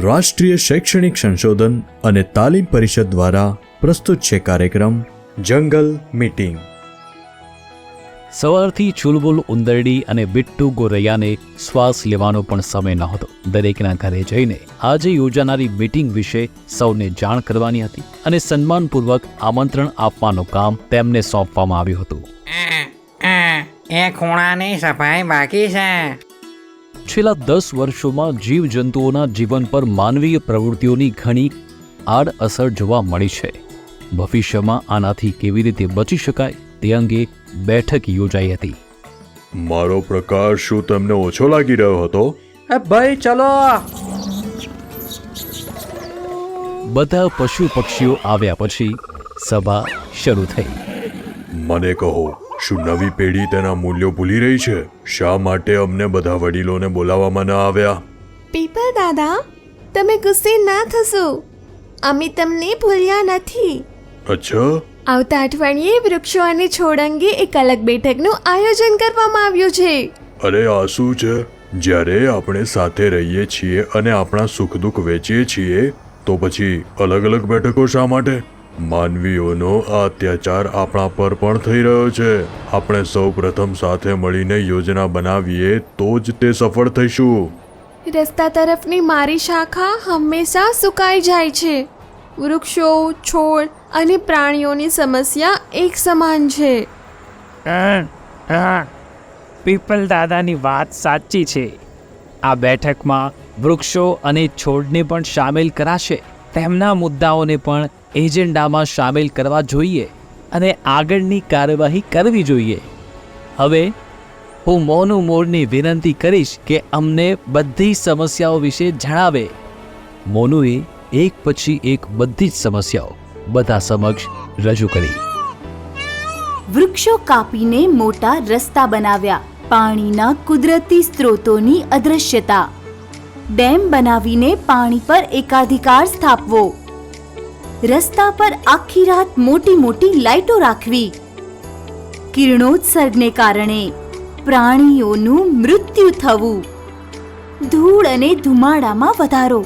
રાષ્ટ્રીય શૈક્ષણિક સંશોધન અને તાલીમ પરિષદ દ્વારા પ્રસ્તુત છે કાર્યક્રમ જંગલ મીટિંગ. સવારથી ચુલબુલ ઉંદરડી અને બિટ્ટુ ગોરૈયાને શ્વાસ લેવાનો પણ સમય નહોતો. દરેકના ઘરે જઈને આજે યોજાનારી મીટિંગ વિશે સૌને જાણ કરવાની હતી અને સન્માનપૂર્વક આમંત્રણ આપવાનું કામ તેમને સોંપવામાં આવ્યું હતું. એ ખૂણાની સફાઈ બાકી છે. છેલ્લા 10 વર્ષોમાં જીવજંતુઓના જીવન પર માનવીય પ્રવૃત્તિઓની ઘણી આડઅસર જોવા મળી છે. ભવિષ્યમાં આનાથી કેવી રીતે બચી શકાય તે અંગે બેઠક યોજાઈ હતી. મારો પ્રકાશ શું તમને ઓછો લાગી રહ્યો હતો? ભાઈ ચલો. બધા પશુ પક્ષીઓ આવ્યા પછી સભા શરૂ થઈ. મને કહો, શું નવી પેઢી તેના મૂલ્યો ભૂલી રહી છે? શા માટે અમને બધા વડીલોને બોલાવવામાં ન આવ્યા? પીપલ દાદા, તમે ગુસ્સે ના થશો. અમે તમને ભૂલ્યા નથી. અચ્છા, આવતા અઠવાડિયે વૃક્ષો અને છોડ અંગે એક અલગ બેઠકનું આયોજન કરવામાં આવ્યું છે. અરે આ શું છે? જ્યારે આપણે સાથે રહીએ છીએ અને આપણા સુખ દુઃખ વેચીએ છીએ તો પછી અલગ અલગ બેઠકો શા માટે? માનવીઓનો આ અત્યાચાર આપણા પર પણ થઈ રહ્યો છે. આપણે સૌ પ્રથમ સાથે મળીને યોજના બનાવીએ તો જ તે સફળ થઈશું. રસ્તા તરફની મારી શાખા હંમેશા સુકાઈ જાય છે. વૃક્ષો, છોડ અને પ્રાણીઓની સમસ્યા એક સમાન છે. પીપલ દાદાની વાત સાચી છે. આ બેઠકમાં વૃક્ષો અને છોડને પણ સામેલ કરાશે. તેમના મુદ્દાઓને પણ એજન્ડામાં સામેલ કરવા જોઈએ અને આગળની કાર્યવાહી કરવી જોઈએ. હવે હું મોનુ મોરને વિનંતી કરીશ કે અમને બધી સમસ્યાઓ વિશે જણાવે. મોનુએ એક પછી એક બધી જ સમસ્યાઓ બધા સમક્ષ રજૂ કરી. વૃક્ષો કાપીને મોટા રસ્તા બનાવ્યા. પાણીના કુદરતી સ્ત્રોતોની અદૃશ્યતા. ડેમ બનાવીને પાણી પર એકાધિકાર સ્થાપવો. રસ્તા પર આખી રાત મોટી મોટી લાઈટો રાખવી. કિરણોત્સર્ગને કારણે પ્રાણીઓનું મૃત્યુ થવું. ધૂળ અને ધુમાડામાં વધારો.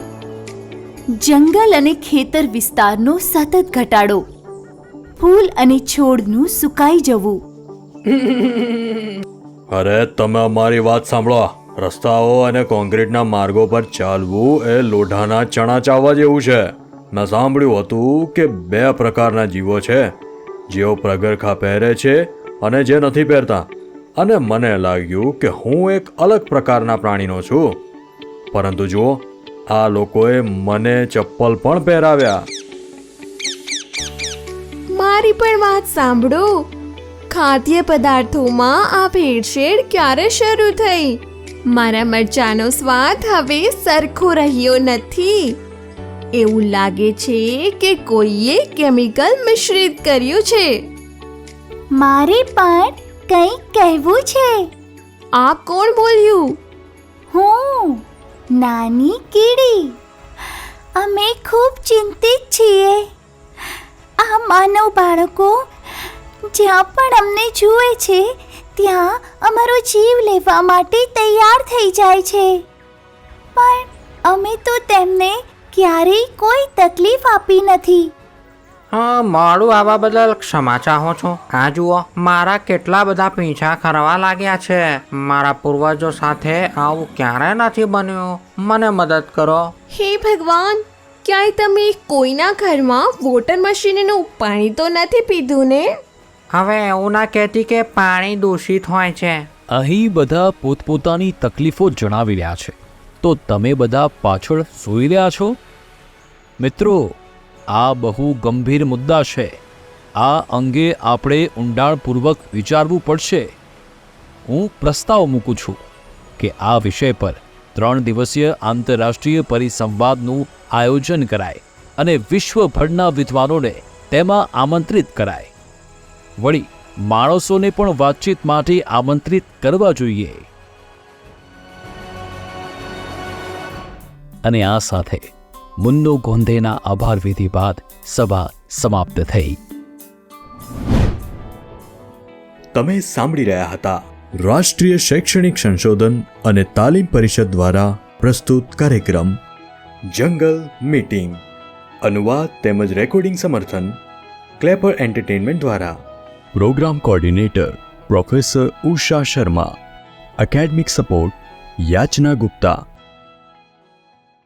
જંગલ અને ખેતર વિસ્તારનો સતત ઘટાડો. ફૂલ અને છોડનું સુકાઈ જવું. અરે તમે અમારી વાત સાંભળો. રસ્તાઓ અને કોન્ક્રીટના માર્ગો પર ચાલવું એ લોઢાના ચણા ચાવવા જેવું છે. મેં સાંભળ્યું હતું કે 2 પ્રકારના જીવો છે, જેઓ પગરખા પહેરે છે અને જે નથી પહેરતા. અને મને લાગ્યું કે હું એક અલગ પ્રકારના પ્રાણીનો છું. પરંતુ જુઓ, આ લોકોએ મને ચપ્પલ પણ પહેરાવ્યા. મારી પણ વાત સાંભળો. ખાદ્ય પદાર્થોમાં આ ભેળસેળ ક્યારે શરૂ થઈ? મારા મરચાંનો સ્વાદ હવે સરખો રહ્યો નથી. એવું લાગે છે કે કોઈએ કેમિકલ મિશ્રિત કર્યું છે. મારે પણ કંઈક કહેવું છે. આ કોણ બોલ્યું? હું, નાની કીડી. અમે ખૂબ ચિંતિત છીએ. આ માનવ બાળકો જ્યાં પણ અમને જુએ છે ત્યાં અમારો જીવ લેવા માટે તૈયાર થઈ જાય છે. પણ અમે તો તેમને ક્યારેય કોઈ તકલીફ આપી નથી. મોડું આવવા બદલ ક્ષમા ચાહું છું. આ જુઓ, મારા કેટલા બધા પીંછા ખરવા લાગ્યા છે. મારા પૂર્વજો સાથે આવું ક્યારે નથી બન્યું. મને મદદ કરો. હે ભગવાન, ક્યાંય તમે કોઈના ઘરમાં વોટર મશીનનું પાણી તો નથી પીધું ને? હવે એવું ના કહેતી કે પાણી દૂષિત હોય છે. અહીં બધા પોતપોતાની તકલીફો જણાવી રહ્યા છે, તો તમે બધા પાછળ સૂઈ રહ્યા છો? મિત્રો, આ બહુ ગંભીર મુદ્દા છે. આ અંગે આપણે ઊંડાણપૂર્વક વિચારવું પડશે. હું પ્રસ્તાવ મૂકું છું કે આ વિષય પર 3 દિવસીય આંતરરાષ્ટ્રીય પરિસંવાદનું આયોજન કરાય અને વિશ્વભરના વિદ્વાનોને તેમાં આમંત્રિત કરાય. વળી માણસોને પણ વાતચીત માટે આમંત્રિત કરવા જોઈએ. અને આ સાથે મુન્નો ગોંધેના આભાર વિધિ બાદ સભા સમાપ્ત થઈ. તમે સાંભળી રહ્યા હતા રાષ્ટ્રીય શૈક્ષણિક સંશોધન અને તાલીમ પરિષદ દ્વારા પ્રસ્તુત કાર્યક્રમ જંગલ મીટિંગ, અનુવાદ તેમજ રેકોર્ડિંગ સમર્થન ક્લેપર એન્ટરટેનમેન્ટ દ્વારા. Programme coordinator professor Usha Sharma. Academic support Yachana Gupta.